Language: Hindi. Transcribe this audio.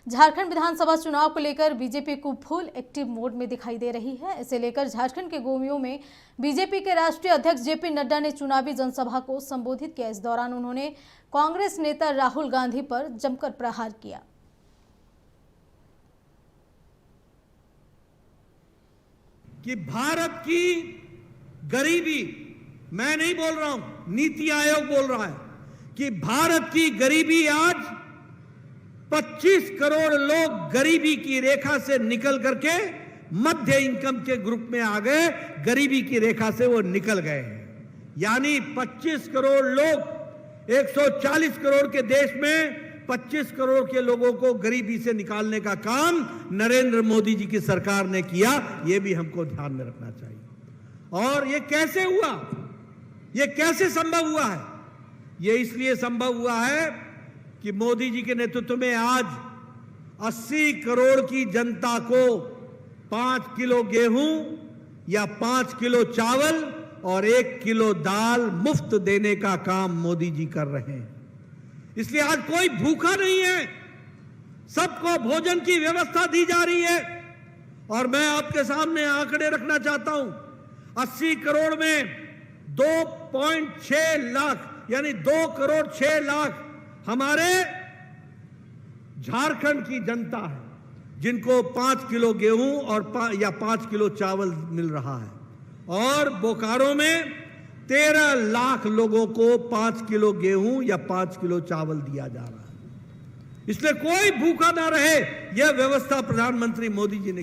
झारखंड विधानसभा चुनाव को लेकर बीजेपी को फुल एक्टिव मोड में दिखाई दे रही है। इसे लेकर झारखंड के गोमियों में बीजेपी के राष्ट्रीय अध्यक्ष जेपी नड्डा ने चुनावी जनसभा को संबोधित किया। इस दौरान उन्होंने कांग्रेस नेता राहुल गांधी पर जमकर प्रहार किया। कि भारत की गरीबी, मैं नहीं बोल रहा हूं, नीति आयोग बोल रहा है कि भारत की गरीबी आज 25 करोड़ लोग गरीबी की रेखा से निकल करके मध्य इनकम के ग्रुप में आ गए। गरीबी की रेखा से वो निकल गए हैं। यानी 25 करोड़ लोग, 140 करोड़ के देश में 25 करोड़ के लोगों को गरीबी से निकालने का काम नरेंद्र मोदी जी की सरकार ने किया। ये भी हमको ध्यान में रखना चाहिए। और ये कैसे हुआ, ये कैसे संभव हुआ है? ये इसलिए संभव हुआ है कि मोदी जी के नेतृत्व में आज 80 करोड़ की जनता को 5 किलो गेहूं या 5 किलो चावल और 1 किलो दाल मुफ्त देने का काम मोदी जी कर रहे हैं। इसलिए आज कोई भूखा नहीं है, सबको भोजन की व्यवस्था दी जा रही है। और मैं आपके सामने आंकड़े रखना चाहता हूं। 80 करोड़ में 2.6 लाख यानी 2 करोड़ 6 लाख हमारे झारखंड की जनता है, जिनको 5 किलो गेहूं और 5 किलो चावल मिल रहा है। और बोकारो में 13 लाख लोगों को 5 किलो गेहूं या 5 किलो चावल दिया जा रहा है। इसलिए कोई भूखा ना रहे, यह व्यवस्था प्रधानमंत्री मोदी जी ने की।